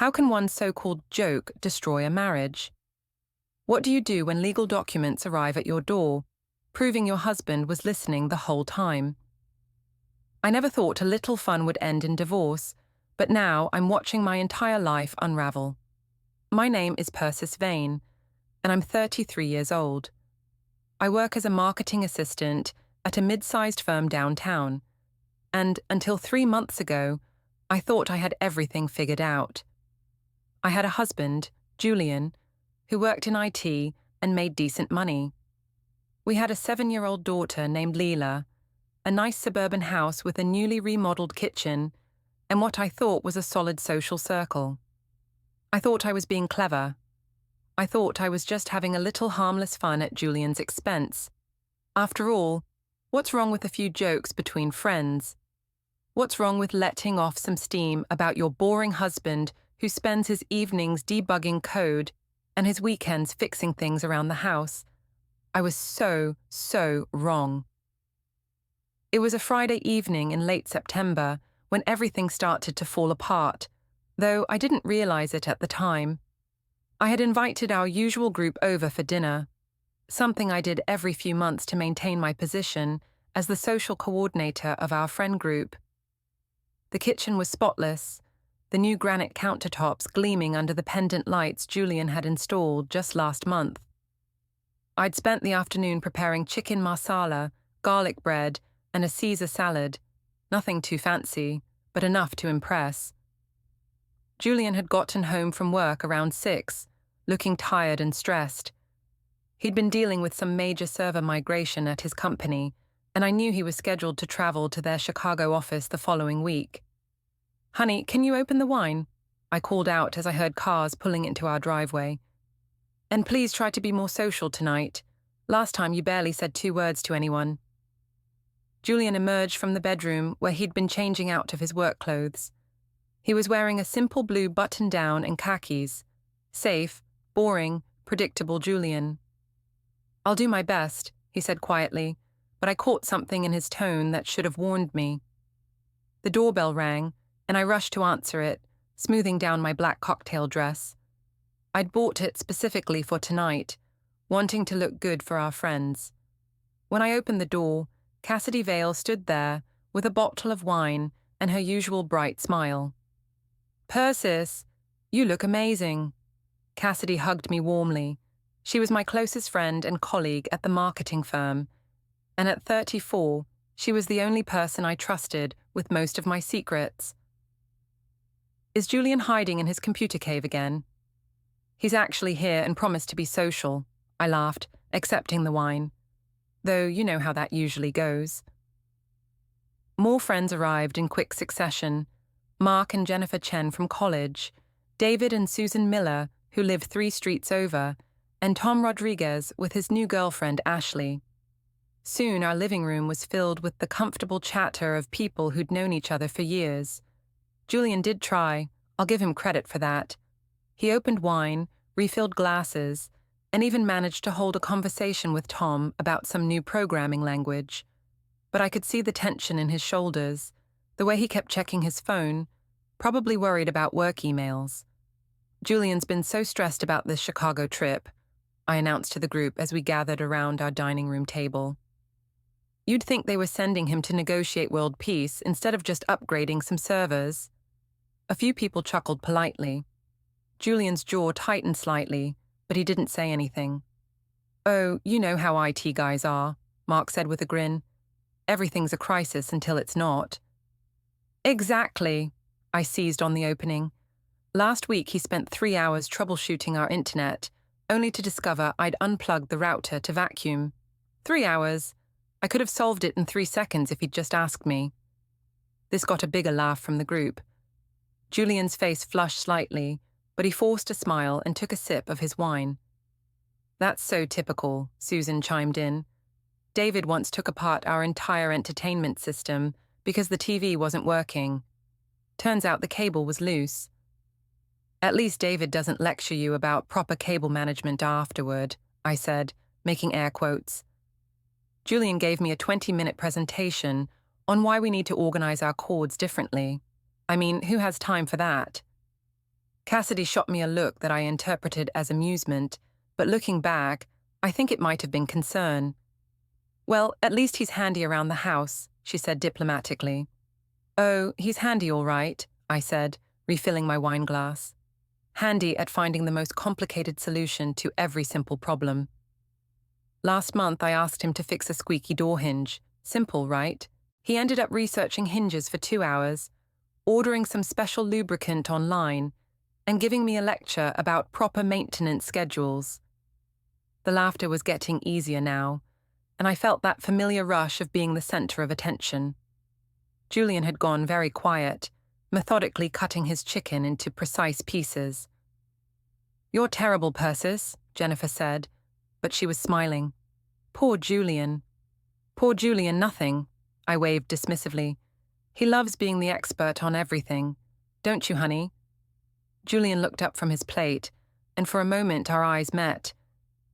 How can one so-called joke destroy a marriage? What do you do when legal documents arrive at your door, proving your husband was listening the whole time? I never thought a little fun would end in divorce, but now I'm watching my entire life unravel. My name is Persis Vane, and I'm 33 years old. I work as a marketing assistant at a mid-sized firm downtown, and until 3 months ago, I thought I had everything figured out. I had a husband, Julian, who worked in IT and made decent money. We had a 7-year-old daughter named Leela, a nice suburban house with a newly remodeled kitchen, and what I thought was a solid social circle. I thought I was being clever. I thought I was just having a little harmless fun at Julian's expense. After all, what's wrong with a few jokes between friends? What's wrong with letting off some steam about your boring husband who spends his evenings debugging code and his weekends fixing things around the house? I was so wrong. It was a Friday evening in late September when everything started to fall apart, though I didn't realize it at the time. I had invited our usual group over for dinner, something I did every few months to maintain my position as the social coordinator of our friend group. The kitchen was spotless, the new granite countertops gleaming under the pendant lights Julian had installed just last month. I'd spent the afternoon preparing chicken marsala, garlic bread, and a Caesar salad, nothing too fancy, but enough to impress. Julian had gotten home from work around 6, looking tired and stressed. He'd been dealing with some major server migration at his company, and I knew he was scheduled to travel to their Chicago office the following week. "Honey, can you open the wine?" I called out as I heard cars pulling into our driveway. "And please try to be more social tonight. Last time you barely said 2 words to anyone." Julian emerged from the bedroom where he'd been changing out of his work clothes. He was wearing a simple blue button-down and khakis. Safe, boring, predictable Julian. "I'll do my best," he said quietly, but I caught something in his tone that should have warned me. The doorbell rang, and I rushed to answer it, smoothing down my black cocktail dress. I'd bought it specifically for tonight, wanting to look good for our friends. When I opened the door, Cassidy Vale stood there with a bottle of wine and her usual bright smile. "Persis, you look amazing." Cassidy hugged me warmly. She was my closest friend and colleague at the marketing firm, and at 34, she was the only person I trusted with most of my secrets. "Is Julian hiding in his computer cave again?" "He's actually here and promised to be social," I laughed, accepting the wine. Though you know how that usually goes. More friends arrived in quick succession. Mark and Jennifer Chen from college, David and Susan Miller, who live 3 streets over, and Tom Rodriguez with his new girlfriend Ashley. Soon our living room was filled with the comfortable chatter of people who'd known each other for years. Julian did try, I'll give him credit for that. He opened wine, refilled glasses, and even managed to hold a conversation with Tom about some new programming language. But I could see the tension in his shoulders, the way he kept checking his phone, probably worried about work emails. "Julian's been so stressed about this Chicago trip," I announced to the group as we gathered around our dining room table. "You'd think they were sending him to negotiate world peace instead of just upgrading some servers." A few people chuckled politely. Julian's jaw tightened slightly, but he didn't say anything. "Oh, you know how IT guys are," Mark said with a grin. "Everything's a crisis until it's not." "Exactly," I seized on the opening. Last week he spent 3 hours troubleshooting our internet, only to discover I'd unplugged the router to vacuum. 3 hours. I could have solved it in 3 seconds if he'd just asked me. This got a bigger laugh from the group. Julian's face flushed slightly, but he forced a smile and took a sip of his wine. "That's so typical," Susan chimed in. "David once took apart our entire entertainment system because the TV wasn't working. Turns out the cable was loose." "At least David doesn't lecture you about proper cable management afterward," I said, making air quotes. Julian gave me a 20-minute presentation on why we need to organize our cords differently. I mean, who has time for that? Cassidy shot me a look that I interpreted as amusement, but looking back, I think it might have been concern. "Well, at least he's handy around the house," she said diplomatically. "Oh, he's handy all right," I said, refilling my wine glass. Handy at finding the most complicated solution to every simple problem. Last month I asked him to fix a squeaky door hinge. Simple, right? He ended up researching hinges for 2 hours, ordering some special lubricant online, and giving me a lecture about proper maintenance schedules. The laughter was getting easier now, and I felt that familiar rush of being the center of attention. Julian had gone very quiet, methodically cutting his chicken into precise pieces. "You're terrible, Persis," Jennifer said, but she was smiling. "Poor Julian." "Poor Julian nothing," I waved dismissively. "He loves being the expert on everything. Don't you, honey?" Julian looked up from his plate, and for a moment our eyes met.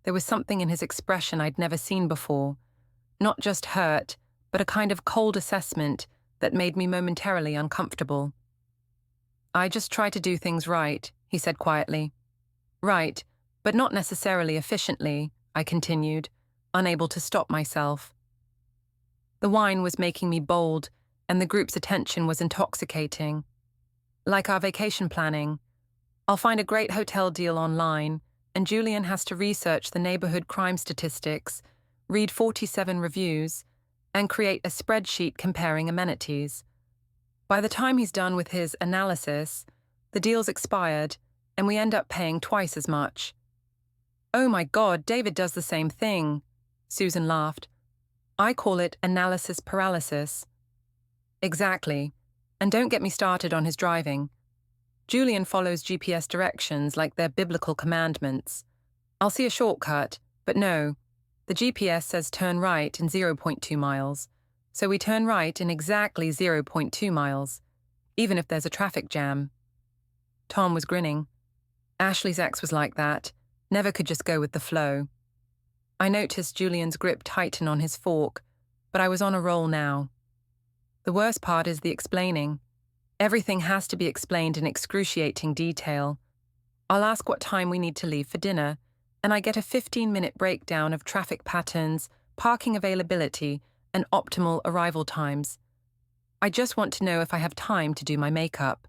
There was something in his expression I'd never seen before. Not just hurt, but a kind of cold assessment that made me momentarily uncomfortable. "I just try to do things right," he said quietly. "Right, but not necessarily efficiently," I continued, unable to stop myself. The wine was making me bold, and the group's attention was intoxicating. Like our vacation planning. I'll find a great hotel deal online, and Julian has to research the neighborhood crime statistics, read 47 reviews, and create a spreadsheet comparing amenities. By the time he's done with his analysis, the deal's expired, and we end up paying twice as much. "Oh my God, David does the same thing," Susan laughed. "I call it analysis paralysis." "Exactly. And don't get me started on his driving. Julian follows GPS directions like they're biblical commandments. I'll see a shortcut, but no. The GPS says turn right in 0.2 miles, so we turn right in exactly 0.2 miles, even if there's a traffic jam." Tom was grinning. Ashley's ex was like that, never could just go with the flow. I noticed Julian's grip tighten on his fork, but I was on a roll now. The worst part is the explaining. Everything has to be explained in excruciating detail. I'll ask what time we need to leave for dinner, and I get a 15-minute breakdown of traffic patterns, parking availability, and optimal arrival times. I just want to know if I have time to do my makeup.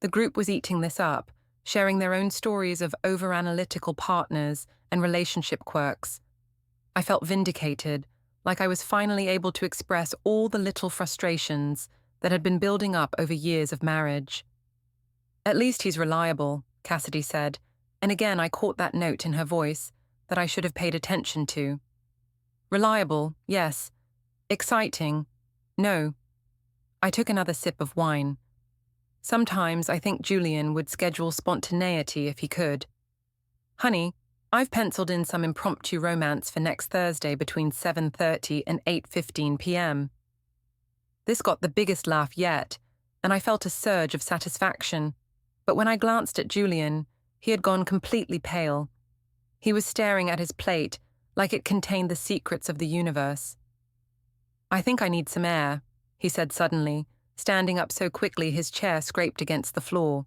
The group was eating this up, sharing their own stories of over-analytical partners and relationship quirks. I felt vindicated, like I was finally able to express all the little frustrations that had been building up over years of marriage. "At least he's reliable," Cassidy said, and again I caught that note in her voice that I should have paid attention to. Reliable, yes. Exciting, no. I took another sip of wine. Sometimes I think Julian would schedule spontaneity if he could. "Honey, I've penciled in some impromptu romance for next Thursday between 7:30 and 8:15 p.m. This got the biggest laugh yet, and I felt a surge of satisfaction. But when I glanced at Julian, he had gone completely pale. He was staring at his plate like it contained the secrets of the universe. "I think I need some air," he said suddenly, standing up so quickly his chair scraped against the floor.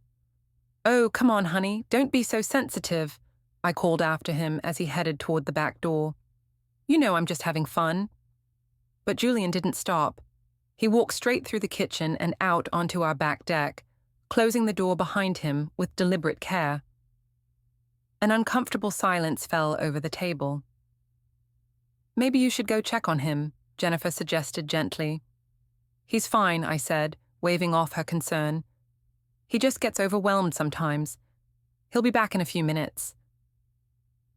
"Oh, come on, honey, don't be so sensitive," I called after him as he headed toward the back door. "You know I'm just having fun." But Julian didn't stop. He walked straight through the kitchen and out onto our back deck, closing the door behind him with deliberate care. An uncomfortable silence fell over the table. "Maybe you should go check on him," Jennifer suggested gently. "He's fine," I said, waving off her concern. "He just gets overwhelmed sometimes. He'll be back in a few minutes."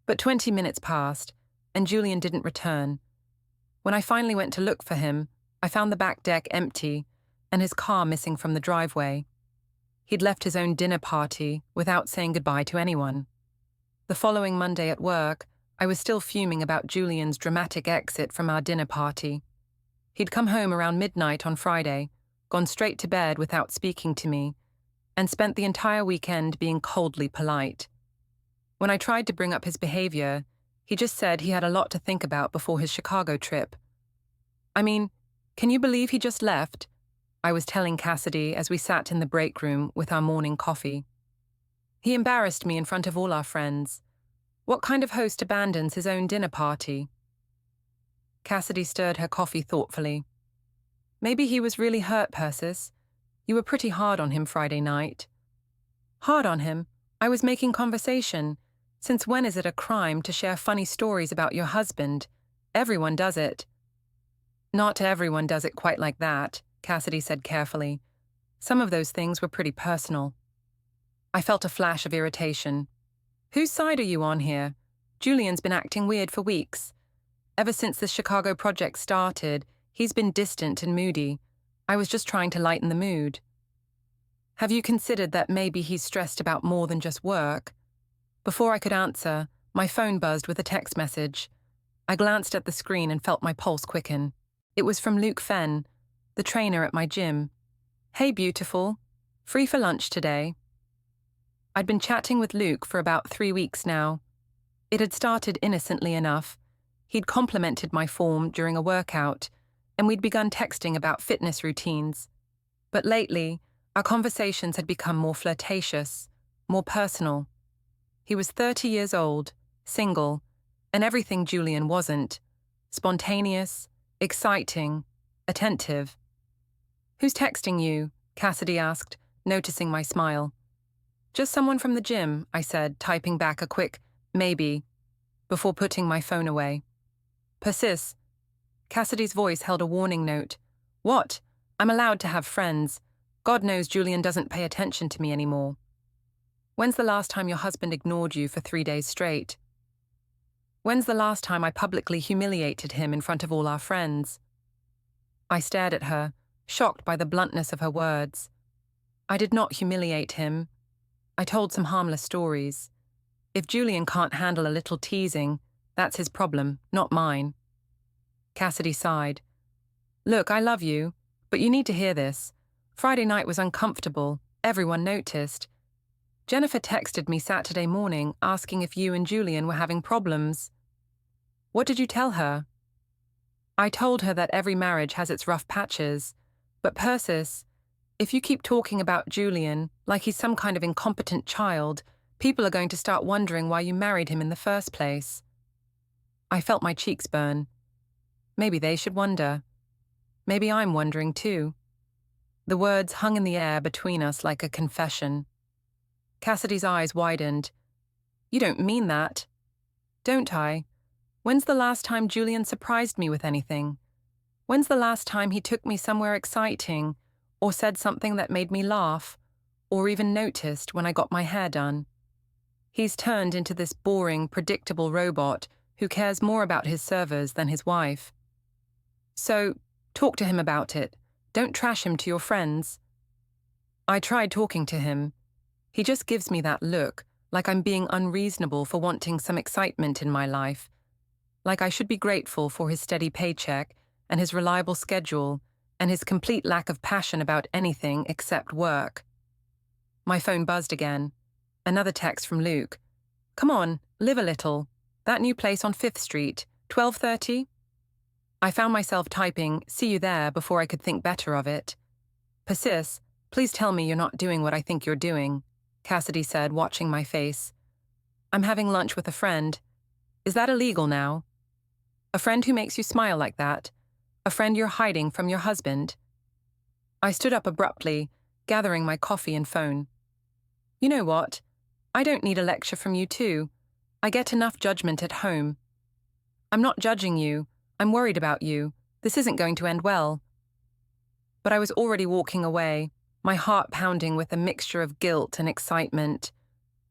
But 20 minutes passed, and Julian didn't return. When I finally went to look for him, I found the back deck empty and his car missing from the driveway. He'd left his own dinner party without saying goodbye to anyone. The following Monday at work, I was still fuming about Julian's dramatic exit from our dinner party. He'd come home around midnight on Friday, gone straight to bed without speaking to me, and spent the entire weekend being coldly polite. When I tried to bring up his behavior, he just said he had a lot to think about before his Chicago trip. "I mean, can you believe he just left?" I was telling Cassidy as we sat in the break room with our morning coffee. He embarrassed me in front of all our friends. What kind of host abandons his own dinner party? Cassidy stirred her coffee thoughtfully. Maybe he was really hurt, Persis. You were pretty hard on him Friday night. Hard on him? I was making conversation. Since when is it a crime to share funny stories about your husband? Everyone does it. Not everyone does it quite like that, Cassidy said carefully. Some of those things were pretty personal. I felt a flash of irritation. Whose side are you on here? Julian's been acting weird for weeks. Ever since the Chicago project started, he's been distant and moody. I was just trying to lighten the mood. Have you considered that maybe he's stressed about more than just work? Before I could answer, my phone buzzed with a text message. I glanced at the screen and felt my pulse quicken. It was from Luke Fenn, the trainer at my gym. Hey, beautiful. Free for lunch today? I'd been chatting with Luke for about 3 weeks now. It had started innocently enough. He'd complimented my form during a workout, and we'd begun texting about fitness routines. But lately, our conversations had become more flirtatious, more personal. He was 30 years old, single, and everything Julian wasn't. Spontaneous, exciting, attentive. Who's texting you? Cassidy asked, noticing my smile. Just someone from the gym, I said, typing back a quick, maybe, before putting my phone away. Persis. Cassidy's voice held a warning note. What? I'm allowed to have friends. God knows Julian doesn't pay attention to me anymore. When's the last time your husband ignored you for 3 days straight? When's the last time I publicly humiliated him in front of all our friends? I stared at her, shocked by the bluntness of her words. I did not humiliate him. I told some harmless stories. If Julian can't handle a little teasing, that's his problem, not mine. Cassidy sighed. Look, I love you, but you need to hear this. Friday night was uncomfortable. Everyone noticed. Jennifer texted me Saturday morning asking if you and Julian were having problems. What did you tell her? I told her that every marriage has its rough patches. But Persis, if you keep talking about Julian like he's some kind of incompetent child, people are going to start wondering why you married him in the first place. I felt my cheeks burn. Maybe they should wonder. Maybe I'm wondering too. The words hung in the air between us like a confession. Cassidy's eyes widened. You don't mean that. Don't I? When's the last time Julian surprised me with anything? When's the last time he took me somewhere exciting, or said something that made me laugh, or even noticed when I got my hair done? He's turned into this boring, predictable robot who cares more about his servers than his wife. So, talk to him about it. Don't trash him to your friends. I tried talking to him. He just gives me that look, like I'm being unreasonable for wanting some excitement in my life, like I should be grateful for his steady paycheck and his reliable schedule and his complete lack of passion about anything except work. My phone buzzed again. Another text from Luke. Come on, live a little. That new place on 5th Street, 12:30? I found myself typing, see you there, before I could think better of it. Persis, please tell me you're not doing what I think you're doing, Cassidy said, watching my face. I'm having lunch with a friend. Is that illegal now? A friend who makes you smile like that? A friend you're hiding from your husband? I stood up abruptly, gathering my coffee and phone. You know what? I don't need a lecture from you too. I get enough judgment at home. I'm not judging you. I'm worried about you. This isn't going to end well. But I was already walking away, my heart pounding with a mixture of guilt and excitement.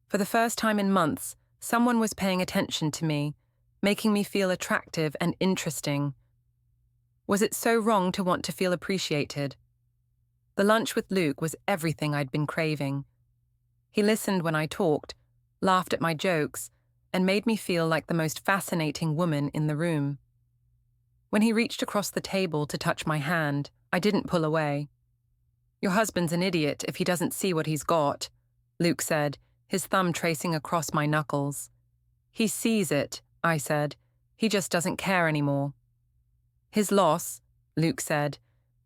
For the first time in months, someone was paying attention to me, making me feel attractive and interesting. Was it so wrong to want to feel appreciated? The lunch with Luke was everything I'd been craving. He listened when I talked, laughed at my jokes, and made me feel like the most fascinating woman in the room. When he reached across the table to touch my hand, I didn't pull away. Your husband's an idiot if he doesn't see what he's got, Luke said, his thumb tracing across my knuckles. He sees it, I said. He just doesn't care anymore. His loss, Luke said.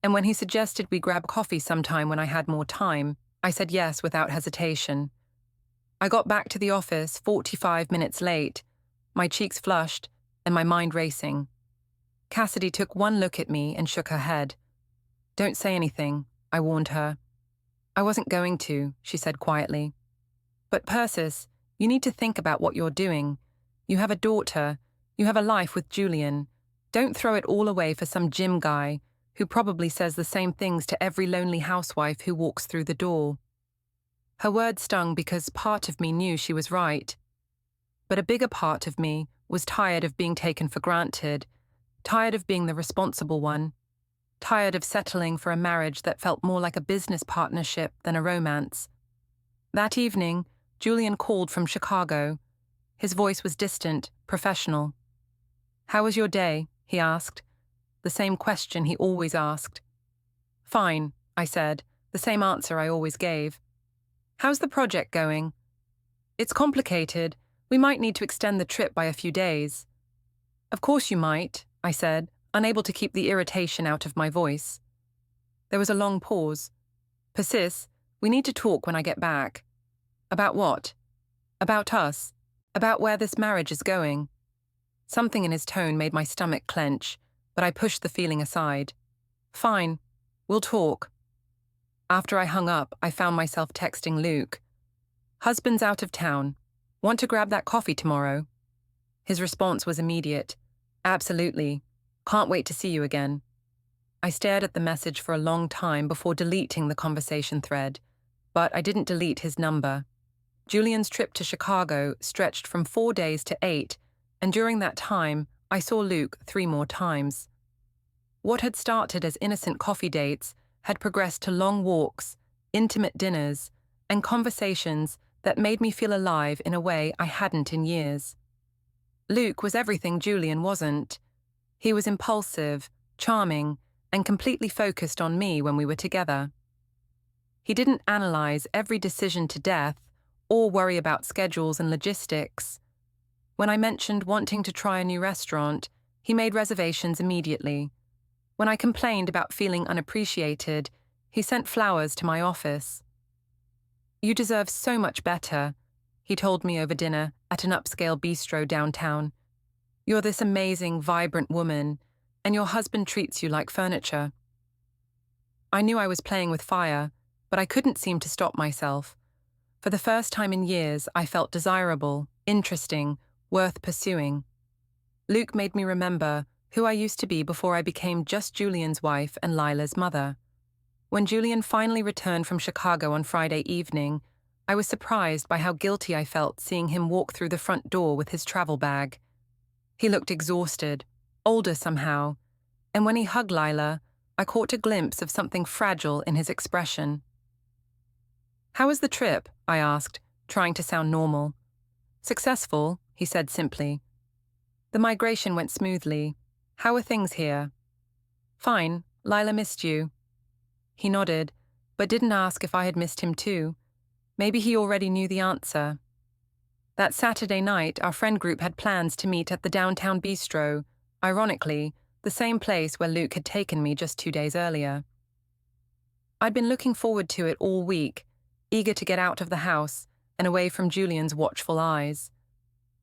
And when he suggested we grab coffee sometime when I had more time, I said yes without hesitation. I got back to the office 45 minutes late, my cheeks flushed and my mind racing. Cassidy took one look at me and shook her head. "Don't say anything," I warned her. "I wasn't going to," she said quietly. "But Persis, you need to think about what you're doing. You have a daughter. You have a life with Julian. Don't throw it all away for some gym guy who probably says the same things to every lonely housewife who walks through the door." Her words stung because part of me knew she was right. But a bigger part of me was tired of being taken for granted, tired of being the responsible one, tired of settling for a marriage that felt more like a business partnership than a romance. That evening, Julian called from Chicago. His voice was distant, professional. "How was your day?" he asked. The same question he always asked. "Fine," I said, the same answer I always gave. "How's the project going?" "It's complicated. We might need to extend the trip by a few days." "Of course you might," I said, unable to keep the irritation out of my voice. There was a long pause. "Persis, we need to talk when I get back." "About what?" "About us. About where this marriage is going." Something in his tone made my stomach clench, but I pushed the feeling aside. "Fine. We'll talk." After I hung up, I found myself texting Luke. "Husband's out of town. Want to grab that coffee tomorrow?" His response was immediate. "Absolutely. Can't wait to see you again." I stared at the message for a long time before deleting the conversation thread, but I didn't delete his number. Julian's trip to Chicago stretched from 4 days to 8, and during that time, I saw Luke 3 more times. What had started as innocent coffee dates had progressed to long walks, intimate dinners, and conversations that made me feel alive in a way I hadn't in years. Luke was everything Julian wasn't. He was impulsive, charming, and completely focused on me when we were together. He didn't analyze every decision to death or worry about schedules and logistics. When I mentioned wanting to try a new restaurant, he made reservations immediately. When I complained about feeling unappreciated, he sent flowers to my office. "You deserve so much better," he told me over dinner at an upscale bistro downtown. "You're this amazing, vibrant woman, and your husband treats you like furniture." I knew I was playing with fire, but I couldn't seem to stop myself. For the first time in years, I felt desirable, interesting, worth pursuing. Luke made me remember who I used to be before I became just Julian's wife and Lila's mother. When Julian finally returned from Chicago on Friday evening, I was surprised by how guilty I felt seeing him walk through the front door with his travel bag. He looked exhausted, older somehow, and when he hugged Lila, I caught a glimpse of something fragile in his expression. "How was the trip?" I asked, trying to sound normal. "Successful," he said simply. "The migration went smoothly. How are things here?" "Fine. Lila missed you." He nodded, but didn't ask if I had missed him too. Maybe he already knew the answer. That Saturday night, our friend group had plans to meet at the downtown bistro, ironically, the same place where Luke had taken me just 2 days earlier. I'd been looking forward to it all week, eager to get out of the house and away from Julian's watchful eyes.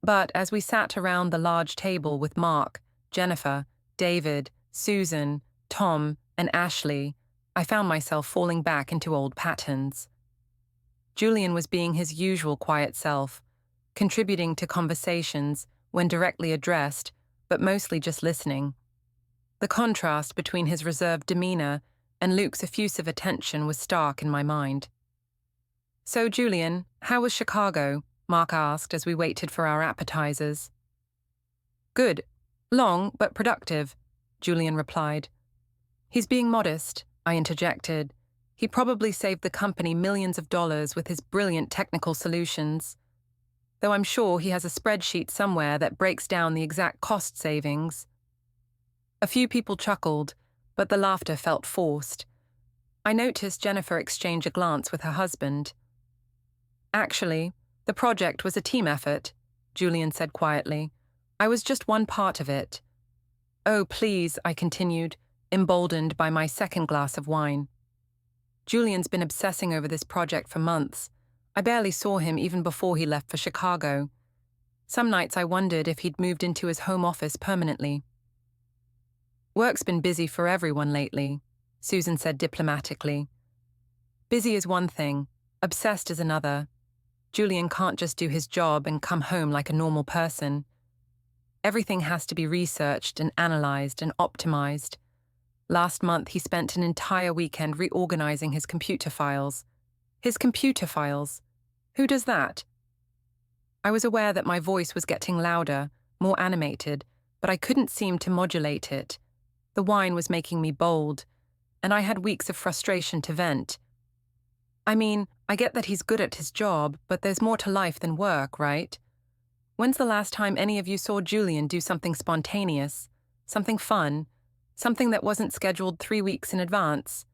But as we sat around the large table with Mark, Jennifer, David, Susan, Tom, and Ashley, I found myself falling back into old patterns. Julian was being his usual quiet self, contributing to conversations when directly addressed, but mostly just listening. The contrast between his reserved demeanor and Luke's effusive attention was stark in my mind. "So, Julian, how was Chicago?" Mark asked as we waited for our appetizers. "Good. Long, but productive," Julian replied. "He's being modest," I interjected. "He probably saved the company millions of dollars with his brilliant technical solutions. Though I'm sure he has a spreadsheet somewhere that breaks down the exact cost savings." A few people chuckled, but the laughter felt forced. I noticed Jennifer exchange a glance with her husband. "Actually, the project was a team effort," Julian said quietly. "I was just one part of it." "Oh, please," I continued. emboldened by my second glass of wine. Julian's been obsessing over this project for months. I barely saw him even before he left for Chicago. Some nights I wondered if he'd moved into his home office permanently. Work's been busy for everyone lately, Susan said diplomatically. Busy is one thing, obsessed is another. Julian can't just do his job and come home like a normal person. Everything has to be researched and analyzed and optimized. Last month he spent an entire weekend reorganizing his computer files. His computer files? Who does that? I was aware that my voice was getting louder, more animated, but I couldn't seem to modulate it. The wine was making me bold, and I had weeks of frustration to vent. I mean, I get that he's good at his job, but there's more to life than work, right? When's the last time any of you saw Julian do something spontaneous, something fun, something that wasn't scheduled 3 weeks in advance?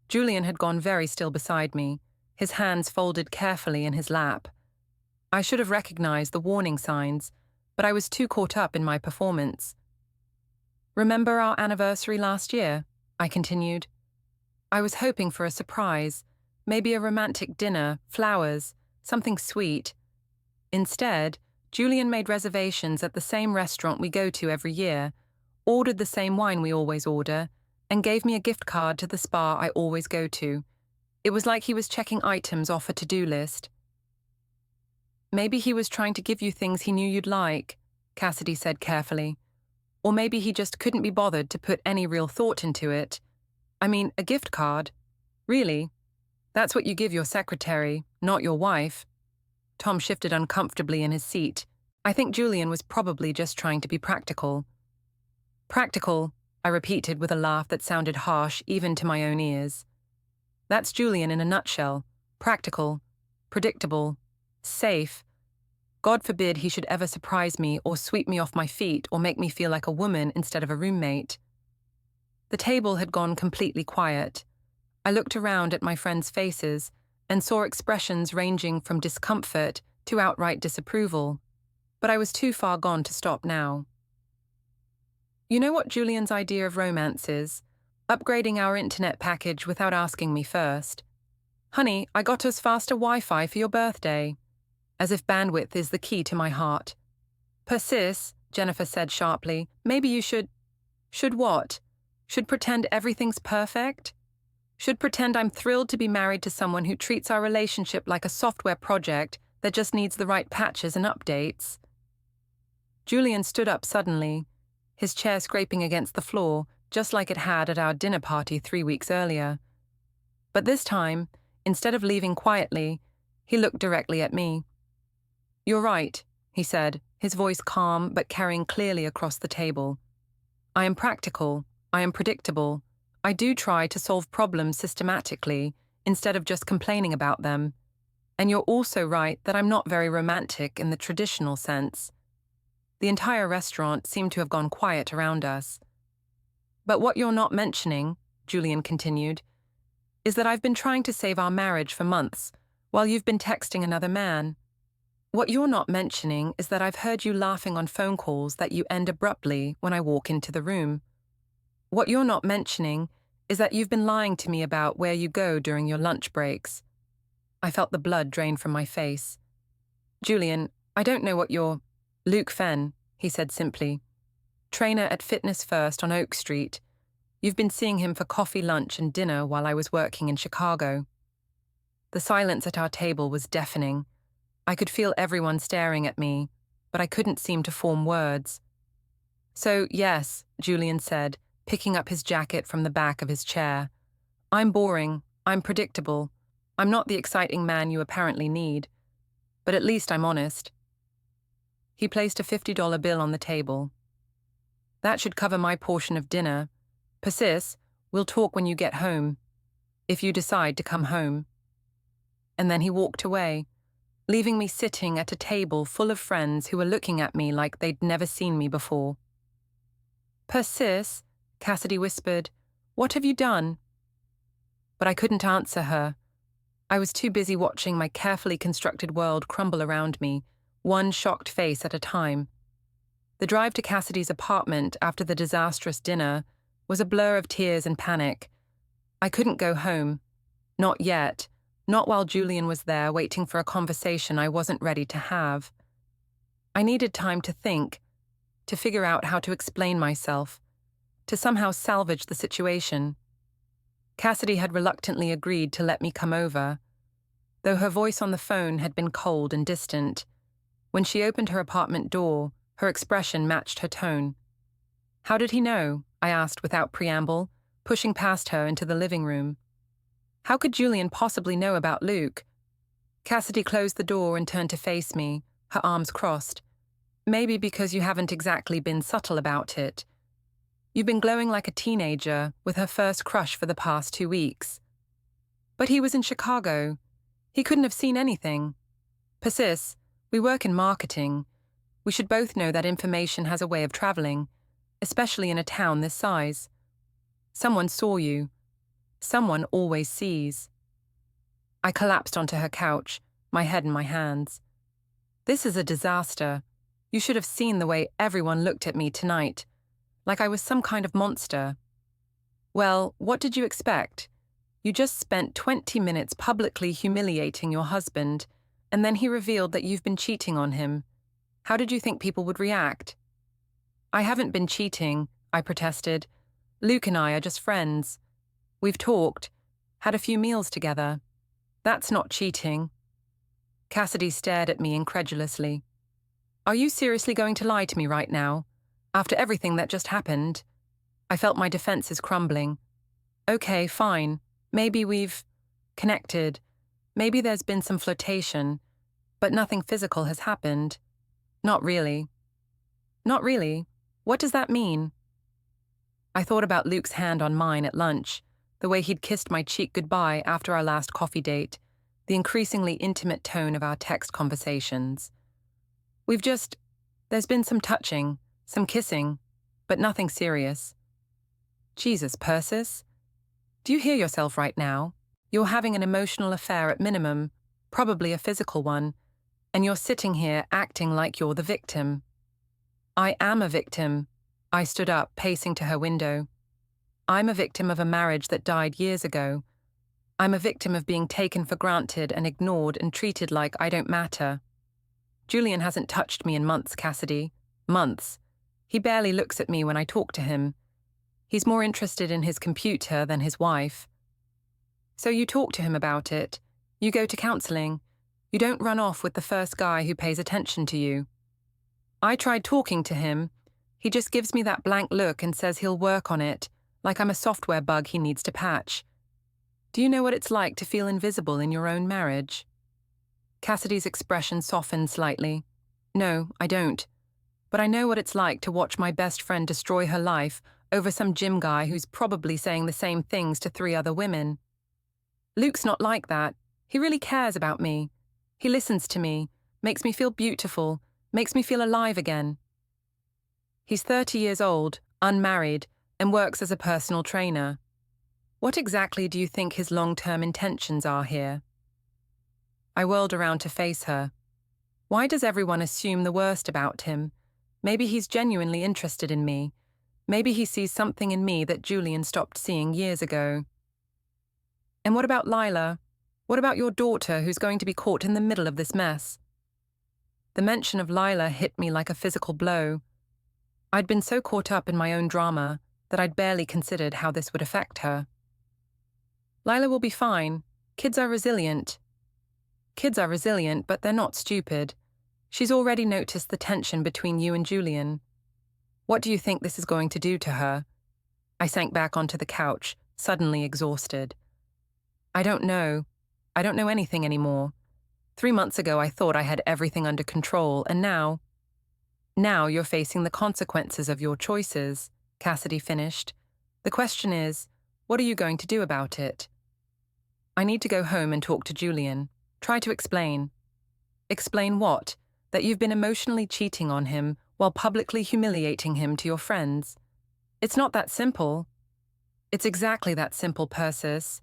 Julian had gone very still beside me, his hands folded carefully in his lap. I should have recognized the warning signs, but I was too caught up in my performance. Remember our anniversary last year? I continued. I was hoping for a surprise, maybe a romantic dinner, flowers, something sweet. Instead, Julian made reservations at the same restaurant we go to every year, ordered the same wine we always order, and gave me a gift card to the spa I always go to. It was like he was checking items off a to-do list. Maybe he was trying to give you things he knew you'd like, Cassidy said carefully. Or maybe he just couldn't be bothered to put any real thought into it. I mean, a gift card? Really? That's what you give your secretary, not your wife. Tom shifted uncomfortably in his seat. I think Julian was probably just trying to be practical. Practical, I repeated with a laugh that sounded harsh even to my own ears. That's Julian in a nutshell. Practical, predictable, safe. God forbid he should ever surprise me or sweep me off my feet or make me feel like a woman instead of a roommate. The table had gone completely quiet. I looked around at my friends' faces and saw expressions ranging from discomfort to outright disapproval, but I was too far gone to stop now. You know what Julian's idea of romance is? Upgrading our internet package without asking me first. Honey, I got us faster Wi-Fi for your birthday. As if bandwidth is the key to my heart. Persis, Jennifer said sharply, maybe you should... Should what? Should pretend everything's perfect? Should pretend I'm thrilled to be married to someone who treats our relationship like a software project that just needs the right patches and updates? Julian stood up suddenly, his chair scraping against the floor, just like it had at our dinner party 3 weeks earlier. But this time, instead of leaving quietly, he looked directly at me. You're right, he said, his voice calm but carrying clearly across the table. I am practical, I am predictable. I do try to solve problems systematically instead of just complaining about them. And you're also right that I'm not very romantic in the traditional sense. The entire restaurant seemed to have gone quiet around us. But what you're not mentioning, Julian continued, is that I've been trying to save our marriage for months while you've been texting another man. What you're not mentioning is that I've heard you laughing on phone calls that you end abruptly when I walk into the room. What you're not mentioning is that you've been lying to me about where you go during your lunch breaks. I felt the blood drain from my face. Julian, I don't know what you're... Luke Fenn, he said simply. Trainer at Fitness First on Oak Street. You've been seeing him for coffee, lunch, and dinner while I was working in Chicago. The silence at our table was deafening. I could feel everyone staring at me, but I couldn't seem to form words. So, yes, Julian said, picking up his jacket from the back of his chair. I'm boring, I'm predictable. I'm not the exciting man you apparently need. But at least I'm honest. He placed a $50 bill on the table. That should cover my portion of dinner. Persis, we'll talk when you get home. If you decide to come home. And then he walked away, leaving me sitting at a table full of friends who were looking at me like they'd never seen me before. Persis, Cassidy whispered, what have you done? But I couldn't answer her. I was too busy watching my carefully constructed world crumble around me, one shocked face at a time. The drive to Cassidy's apartment after the disastrous dinner, was a blur of tears and panic. I couldn't go home. Not yet. Not while Julian was there waiting for a conversation I wasn't ready to have. I needed time to think, to figure out how to explain myself, to somehow salvage the situation. Cassidy had reluctantly agreed to let me come over, though her voice on the phone had been cold and distant. When she opened her apartment door, her expression matched her tone. "How did he know?" I asked without preamble, pushing past her into the living room. How could Julian possibly know about Luke? Cassidy closed the door and turned to face me, her arms crossed. "Maybe because you haven't exactly been subtle about it. You've been glowing like a teenager with her first crush for the past 2 weeks. But he was in Chicago. He couldn't have seen anything. Persis, we work in marketing. We should both know that information has a way of traveling, especially in a town this size. Someone saw you. Someone always sees." I collapsed onto her couch, my head in my hands. "This is a disaster. You should have seen the way everyone looked at me tonight, like I was some kind of monster." "Well, what did you expect? You just spent 20 minutes publicly humiliating your husband, and then he revealed that you've been cheating on him. How did you think people would react?" "I haven't been cheating," I protested. "Luke and I are just friends. We've talked, had a few meals together. That's not cheating." Cassidy stared at me incredulously. "Are you seriously going to lie to me right now, after everything that just happened?" I felt my defenses crumbling. "Okay, fine. Maybe we've connected. Maybe there's been some flirtation, but nothing physical has happened." "Not really." "Not really? What does that mean?" I thought about Luke's hand on mine at lunch, the way he'd kissed my cheek goodbye after our last coffee date, the increasingly intimate tone of our text conversations. There's been some touching, some kissing, but nothing serious." "Jesus, Persis. Do you hear yourself right now? You're having an emotional affair at minimum, probably a physical one, and you're sitting here acting like you're the victim." "I am a victim." I stood up, pacing to her window. "I'm a victim of a marriage that died years ago. I'm a victim of being taken for granted and ignored and treated like I don't matter. Julian hasn't touched me in months, Cassidy. Months. He barely looks at me when I talk to him. He's more interested in his computer than his wife." "So you talk to him about it. You go to counseling. You don't run off with the first guy who pays attention to you." "I tried talking to him. He just gives me that blank look and says he'll work on it, like I'm a software bug he needs to patch. Do you know what it's like to feel invisible in your own marriage?" Cassidy's expression softened slightly. "No, I don't. But I know what it's like to watch my best friend destroy her life over some gym guy who's probably saying the same things to 3 other women. Luke's not like that. He really cares about me. He listens to me, makes me feel beautiful, makes me feel alive again. He's 30 years old, unmarried, and works as a personal trainer. What exactly do you think his long-term intentions are here?" I whirled around to face her. Why does everyone assume the worst about him? Maybe he's genuinely interested in me. Maybe he sees something in me that Julian stopped seeing years ago. "And what about Lila? What about your daughter who's going to be caught in the middle of this mess?" The mention of Lila hit me like a physical blow. I'd been so caught up in my own drama that I'd barely considered how this would affect her. "Lila will be fine. Kids are resilient." "Kids are resilient, but they're not stupid. She's already noticed the tension between you and Julian. What do you think this is going to do to her?" I sank back onto the couch, suddenly exhausted. "I don't know. I don't know anything anymore. 3 months ago I thought I had everything under control, and now you're facing the consequences of your choices," Cassidy finished. "The question is, what are you going to do about it?" "I need to go home and talk to Julian. Try to explain." "Explain what? That you've been emotionally cheating on him while publicly humiliating him to your friends? It's not that simple." "It's exactly that simple, Persis.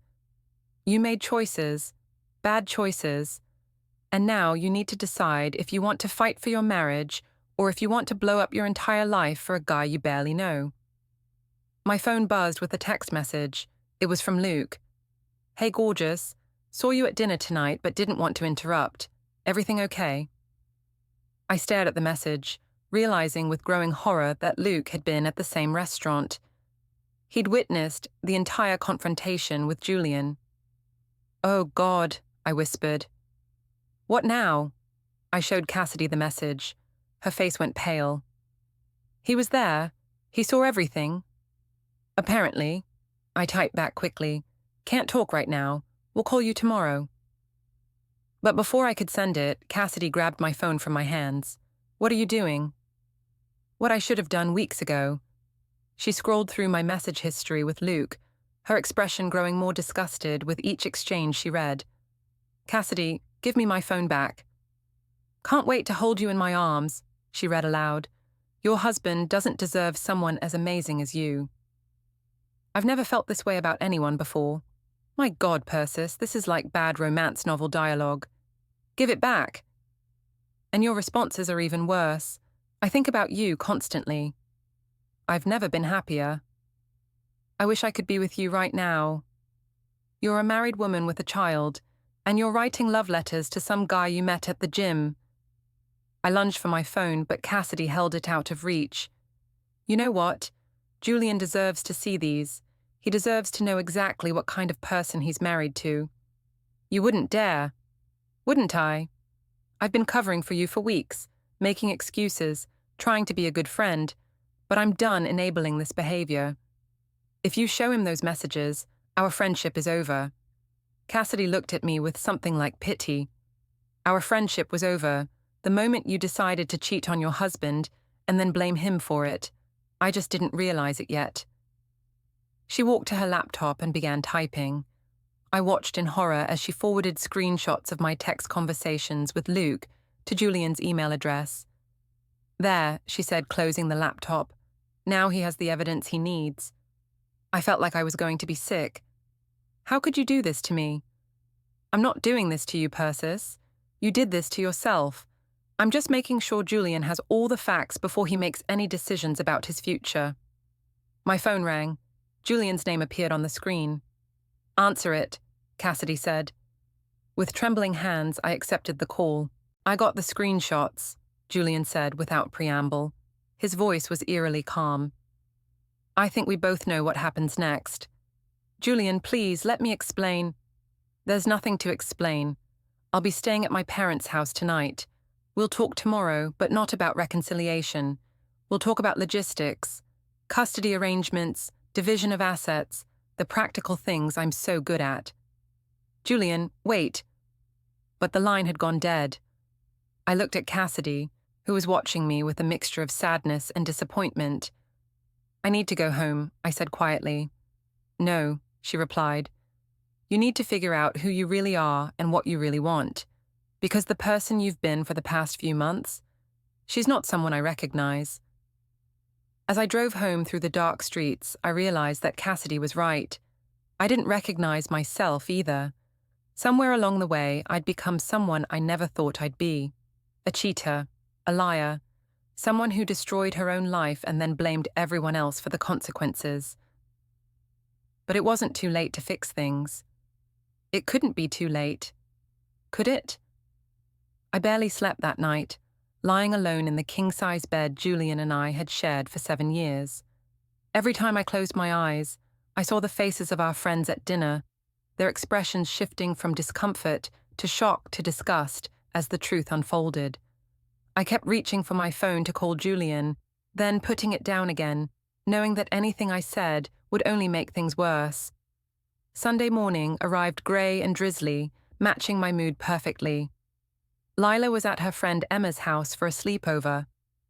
You made choices, bad choices, and now you need to decide if you want to fight for your marriage or if you want to blow up your entire life for a guy you barely know." My phone buzzed with a text message. It was from Luke. "Hey gorgeous, saw you at dinner tonight but didn't want to interrupt. Everything okay?" I stared at the message, realizing with growing horror that Luke had been at the same restaurant. He'd witnessed the entire confrontation with Julian. "Oh God," I whispered. "What now?" I showed Cassidy the message. Her face went pale. "He was there. He saw everything." "Apparently." I typed back quickly. "Can't talk right now. We'll call you tomorrow." But before I could send it, Cassidy grabbed my phone from my hands. "What are you doing?" What I should have done weeks ago. She scrolled through my message history with Luke, her expression growing more disgusted with each exchange she read. "Cassidy, give me my phone back." "Can't wait to hold you in my arms," she read aloud. "Your husband doesn't deserve someone as amazing as you." I've never felt this way about anyone before. My God, Persis, this is like bad romance novel dialogue. "Give it back." "And your responses are even worse. I think about you constantly." "I've never been happier." "I wish I could be with you right now." "You're a married woman with a child, and you're writing love letters to some guy you met at the gym." I lunged for my phone, but Cassidy held it out of reach. "You know what? Julian deserves to see these. He deserves to know exactly what kind of person he's married to." "You wouldn't dare." "Wouldn't I? I've been covering for you for weeks, making excuses, trying to be a good friend, but I'm done enabling this behavior. If you show him those messages, our friendship is over." Cassidy looked at me with something like pity. "Our friendship was over the moment you decided to cheat on your husband and then blame him for it. I just didn't realize it yet." She walked to her laptop and began typing. I watched in horror as she forwarded screenshots of my text conversations with Luke to Julian's email address. "There," she said, closing the laptop. "Now he has the evidence he needs." I felt like I was going to be sick. "How could you do this to me?" "I'm not doing this to you, Persis. You did this to yourself. I'm just making sure Julian has all the facts before he makes any decisions about his future." My phone rang. Julian's name appeared on the screen. "Answer it," Cassidy said. With trembling hands, I accepted the call. "I got the screenshots," Julian said without preamble. His voice was eerily calm. "I think we both know what happens next." "Julian, please, let me explain." "There's nothing to explain. I'll be staying at my parents' house tonight. We'll talk tomorrow, but not about reconciliation. We'll talk about logistics, custody arrangements, division of assets, the practical things I'm so good at." "Julian, wait." But the line had gone dead. I looked at Cassidy, who was watching me with a mixture of sadness and disappointment. "I need to go home," I said quietly. "No," she replied. "You need to figure out who you really are and what you really want. Because the person you've been for the past few months, she's not someone I recognize." As I drove home through the dark streets, I realized that Cassidy was right. I didn't recognize myself either. Somewhere along the way, I'd become someone I never thought I'd be. A cheater, a liar, someone who destroyed her own life and then blamed everyone else for the consequences. But it wasn't too late to fix things. It couldn't be too late. Could it? I barely slept that night, lying alone in the king-size bed Julian and I had shared for 7 years. Every time I closed my eyes, I saw the faces of our friends at dinner, their expressions shifting from discomfort to shock to disgust as the truth unfolded. I kept reaching for my phone to call Julian, then putting it down again, knowing that anything I said would only make things worse. Sunday morning arrived grey and drizzly, matching my mood perfectly. Lila was at her friend Emma's house for a sleepover,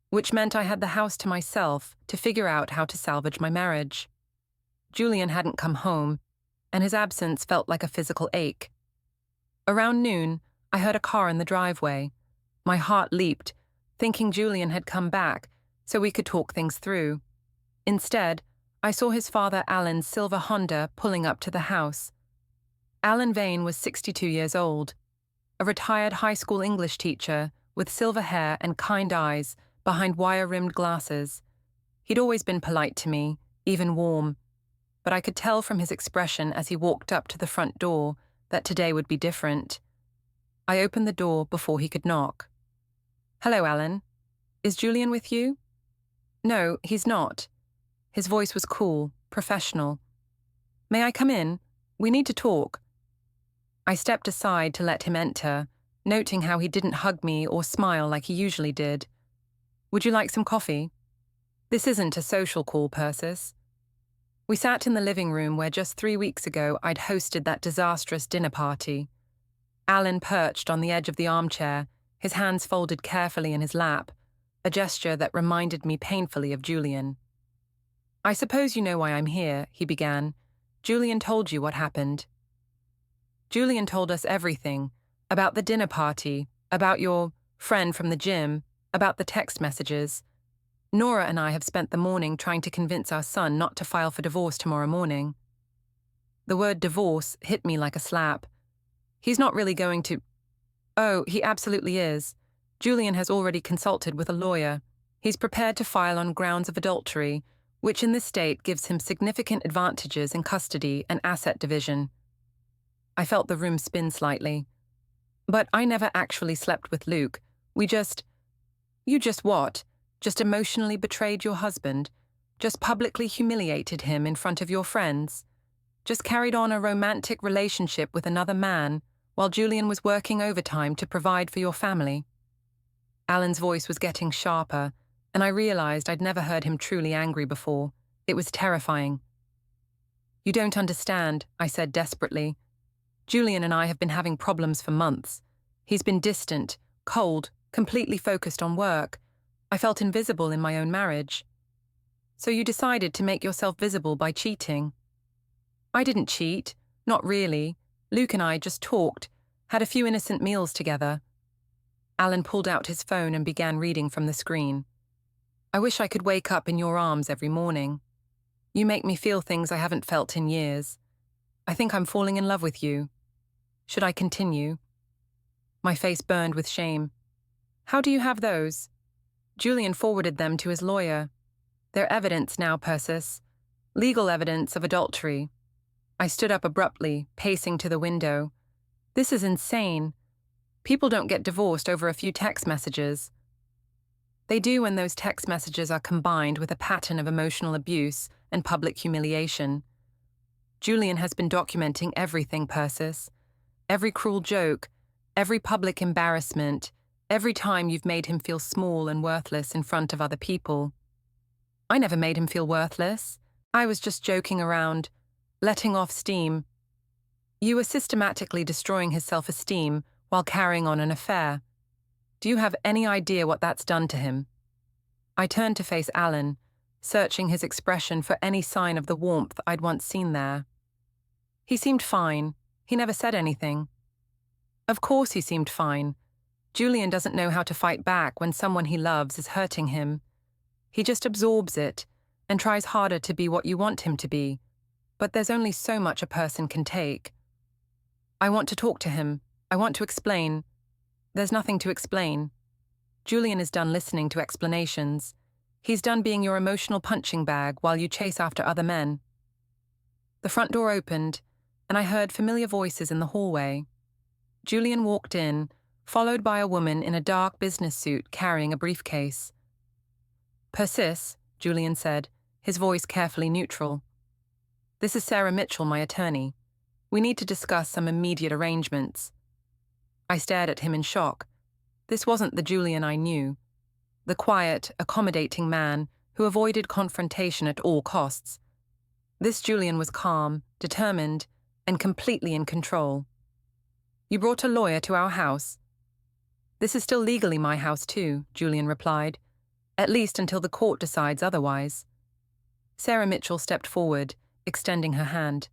which meant I had the house to myself to figure out how to salvage my marriage. Julian hadn't come home, and his absence felt like a physical ache. Around noon, I heard a car in the driveway. My heart leaped, thinking Julian had come back so we could talk things through. Instead, I saw his father Alan's silver Honda pulling up to the house. Alan Vane was 62 years old, a retired high school English teacher with silver hair and kind eyes behind wire-rimmed glasses. He'd always been polite to me, even warm, but I could tell from his expression as he walked up to the front door that today would be different. I opened the door before he could knock. "Hello, Alan. Is Julian with you?" "No, he's not." His voice was cool, professional. "May I come in? We need to talk." I stepped aside to let him enter, noting how he didn't hug me or smile like he usually did. "Would you like some coffee?" "This isn't a social call, Persis." We sat in the living room where just 3 weeks ago I'd hosted that disastrous dinner party. Alan perched on the edge of the armchair, his hands folded carefully in his lap, a gesture that reminded me painfully of Julian. "I suppose you know why I'm here," he began. "Julian told you what happened." "Julian told us everything, about the dinner party, about your friend from the gym, about the text messages. Nora and I have spent the morning trying to convince our son not to file for divorce tomorrow morning." The word divorce hit me like a slap. "He's not really going to—" "Oh, he absolutely is. Julian has already consulted with a lawyer. He's prepared to file on grounds of adultery, which in this state gives him significant advantages in custody and asset division." I felt the room spin slightly. "But I never actually slept with Luke. We just—" "You just what? Just emotionally betrayed your husband? Just publicly humiliated him in front of your friends? Just carried on a romantic relationship with another man while Julian was working overtime to provide for your family?" Alan's voice was getting sharper, and I realized I'd never heard him truly angry before. It was terrifying. "You don't understand," I said desperately. "Julian and I have been having problems for months. He's been distant, cold, completely focused on work. I felt invisible in my own marriage." "So you decided to make yourself visible by cheating?" "I didn't cheat. Not really. Luke and I just talked, had a few innocent meals together." Alan pulled out his phone and began reading from the screen. "I wish I could wake up in your arms every morning. You make me feel things I haven't felt in years. I think I'm falling in love with you. Should I continue?" My face burned with shame. "How do you have those?" "Julian forwarded them to his lawyer. They're evidence now, Persis. Legal evidence of adultery." I stood up abruptly, pacing to the window. "This is insane. People don't get divorced over a few text messages." "They do when those text messages are combined with a pattern of emotional abuse and public humiliation. Julian has been documenting everything, Persis. Every cruel joke, every public embarrassment, every time you've made him feel small and worthless in front of other people." "I never made him feel worthless. I was just joking around, letting off steam." "You were systematically destroying his self-esteem while carrying on an affair. Do you have any idea what that's done to him?" I turned to face Alan, searching his expression for any sign of the warmth I'd once seen there. "He seemed fine. He never said anything." "Of course he seemed fine. Julian doesn't know how to fight back when someone he loves is hurting him. He just absorbs it and tries harder to be what you want him to be. But there's only so much a person can take." "I want to talk to him. I want to explain." "There's nothing to explain. Julian is done listening to explanations. He's done being your emotional punching bag while you chase after other men." The front door opened, and I heard familiar voices in the hallway. Julian walked in, followed by a woman in a dark business suit carrying a briefcase. "Persis," Julian said, his voice carefully neutral. "This is Sarah Mitchell, my attorney. We need to discuss some immediate arrangements." I stared at him in shock. This wasn't the Julian I knew. The quiet, accommodating man who avoided confrontation at all costs. This Julian was calm, determined, and completely in control. "You brought a lawyer to our house?" "This is still legally my house too," Julian replied. "At least until the court decides otherwise." Sarah Mitchell stepped forward, extending her hand.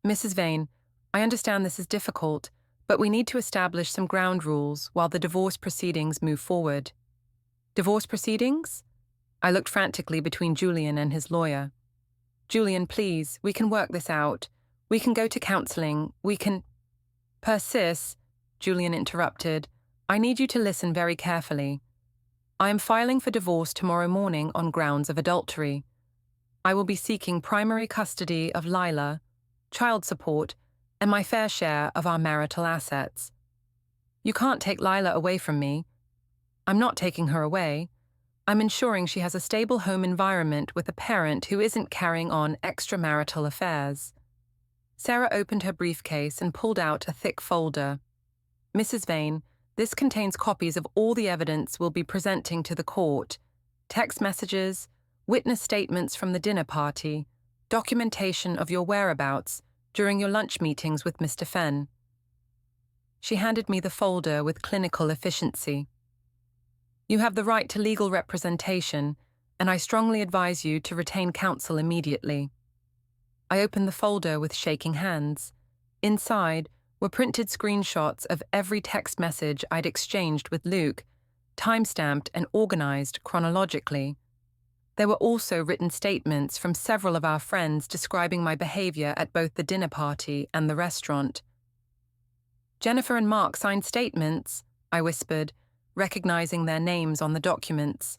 "Mrs. Vane, I understand this is difficult, but we need to establish some ground rules while the divorce proceedings move forward." "Divorce proceedings?" I looked frantically between Julian and his lawyer. "Julian, please, we can work this out. We can go to counseling. We can—" "Persis," Julian interrupted, "I need you to listen very carefully. I am filing for divorce tomorrow morning on grounds of adultery. I will be seeking primary custody of Lila, child support, and my fair share of our marital assets. You can't take Lila away from me. I'm not taking her away. I'm ensuring she has a stable home environment with a parent who isn't carrying on extramarital affairs. Sarah opened her briefcase and pulled out a thick folder. Mrs. Vane, this contains copies of all the evidence we'll be presenting to the court: text messages, witness statements from the dinner party, documentation of your whereabouts during your lunch meetings with Mr. Fenn. She handed me the folder with clinical efficiency. You have the right to legal representation, and I strongly advise you to retain counsel immediately. I opened the folder with shaking hands. Inside were printed screenshots of every text message I'd exchanged with Luke, time-stamped and organized chronologically. There were also written statements from several of our friends describing my behavior at both the dinner party and the restaurant. Jennifer and Mark signed statements, I whispered, recognizing their names on the documents.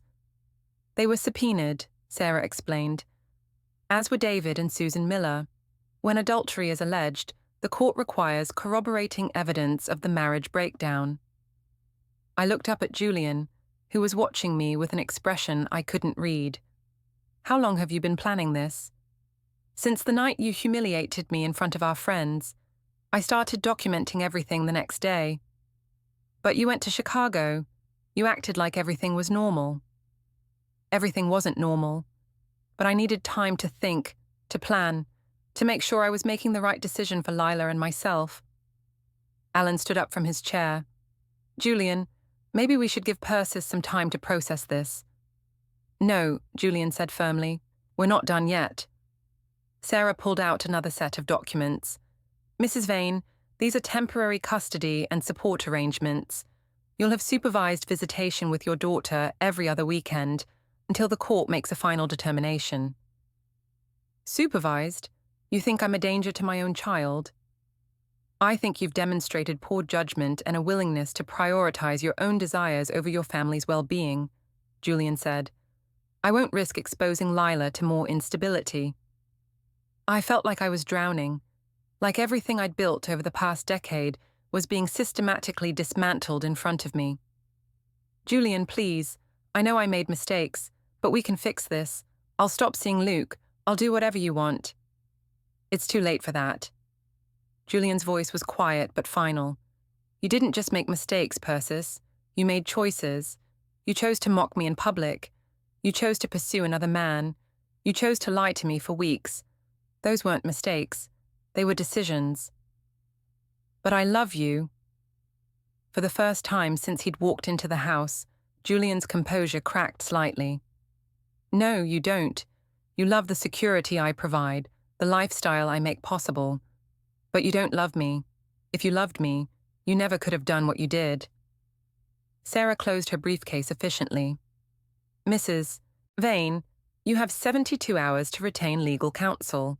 They were subpoenaed, Sarah explained, as were David and Susan Miller. When adultery is alleged, the court requires corroborating evidence of the marriage breakdown. I looked up at Julian, who was watching me with an expression I couldn't read. How long have you been planning this? Since the night you humiliated me in front of our friends. I started documenting everything the next day. But you went to Chicago. You acted like everything was normal. Everything wasn't normal, but I needed time to think, to plan, to make sure I was making the right decision for Lila and myself. Alan stood up from his chair. Julian, maybe we should give Persis some time to process this. No, Julian said firmly. We're not done yet. Sarah pulled out another set of documents. Mrs. Vane, these are temporary custody and support arrangements. You'll have supervised visitation with your daughter every other weekend until the court makes a final determination. Supervised? You think I'm a danger to my own child? I think you've demonstrated poor judgment and a willingness to prioritize your own desires over your family's well-being, Julian said. I won't risk exposing Lila to more instability. I felt like I was drowning, like everything I'd built over the past decade was being systematically dismantled in front of me. Julian, please, I know I made mistakes, but we can fix this. I'll stop seeing Luke. I'll do whatever you want. It's too late for that. Julian's voice was quiet but final. You didn't just make mistakes, Persis. You made choices. You chose to mock me in public. You chose to pursue another man. You chose to lie to me for weeks. Those weren't mistakes. They were decisions. But I love you. For the first time since he'd walked into the house, Julian's composure cracked slightly. No, you don't. You love the security I provide, the lifestyle I make possible. But you don't love me. If you loved me, you never could have done what you did. Sarah closed her briefcase efficiently. Mrs. Vane, you have 72 hours to retain legal counsel.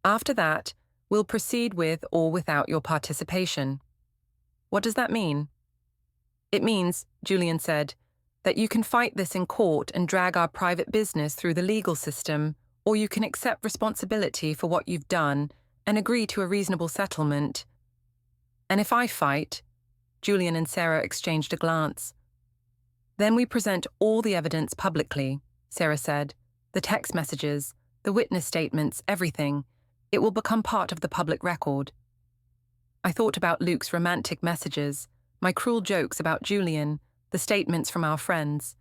After that, we'll proceed with or without your participation. What does that mean? It means, Julian said, that you can fight this in court and drag our private business through the legal system, or you can accept responsibility for what you've done and agree to a reasonable settlement. And if I fight, Julian and Sarah exchanged a glance. Then we present all the evidence publicly, Sarah said, the text messages, the witness statements, everything. It will become part of the public record. I thought about Luke's romantic messages, my cruel jokes about Julian, the statements from our friends.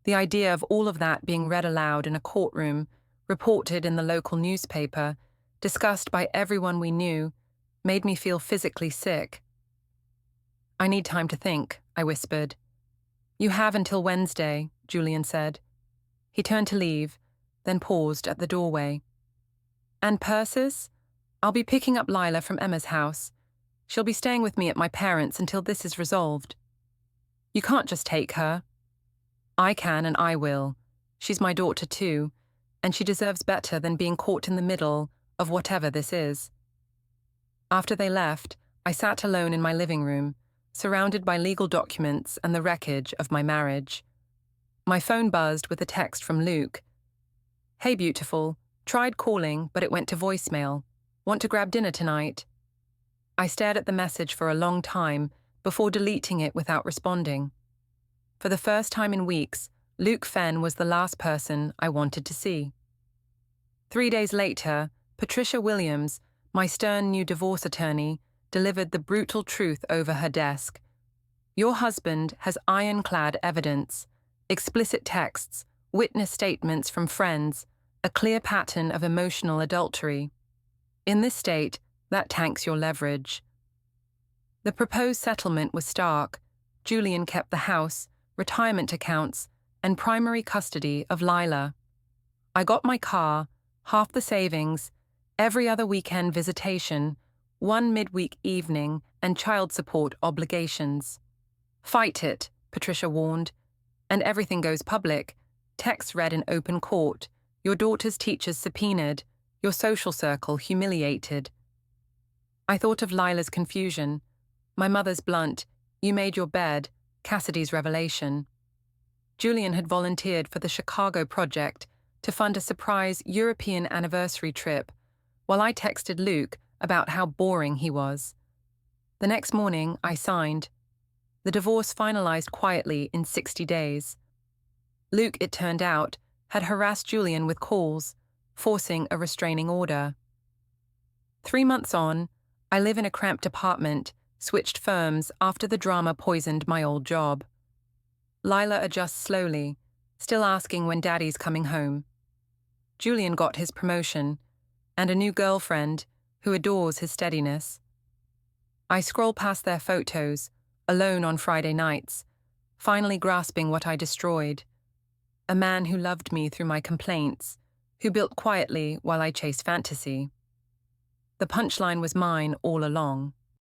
The idea of all of that being read aloud in a courtroom, reported in the local newspaper, discussed by everyone we knew, made me feel physically sick. I need time to think, I whispered. You have until Wednesday, Julian said. He turned to leave, then paused at the doorway. And Persis? I'll be picking up Lila from Emma's house. She'll be staying with me at my parents' until this is resolved. You can't just take her. I can and I will. She's my daughter too, and she deserves better than being caught in the middle of whatever this is. After they left, I sat alone in my living room, surrounded by legal documents and the wreckage of my marriage. My phone buzzed with a text from Luke. Hey beautiful, tried calling but it went to voicemail. Want to grab dinner tonight? I stared at the message for a long time before deleting it without responding. For the first time in weeks, Luke Fenn was the last person I wanted to see. 3 days later, Patricia Williams, my stern new divorce attorney, delivered the brutal truth over her desk. Your husband has ironclad evidence, explicit texts, witness statements from friends, a clear pattern of emotional adultery. In this state, that tanks your leverage. The proposed settlement was stark. Julian kept the house, retirement accounts, and primary custody of Lila. I got my car, half the savings, every other weekend visitation, one midweek evening, and child support obligations. Fight it, Patricia warned, and everything goes public. Texts read in open court, your daughter's teachers subpoenaed, your social circle humiliated. I thought of Lila's confusion, my mother's blunt, "You made your bed," Cassidy's revelation. Julian had volunteered for the Chicago project to fund a surprise European anniversary trip, while I texted Luke about how boring he was. The next morning, I signed. The divorce finalized quietly in 60 days. Luke, it turned out, had harassed Julian with calls, forcing a restraining order. 3 months on, I live in a cramped apartment, switched firms after the drama poisoned my old job. Lila adjusts slowly, still asking when Daddy's coming home. Julian got his promotion, and a new girlfriend who adores his steadiness. I scroll past their photos, alone on Friday nights, finally grasping what I destroyed. A man who loved me through my complaints, who built quietly while I chased fantasy. The punchline was mine all along.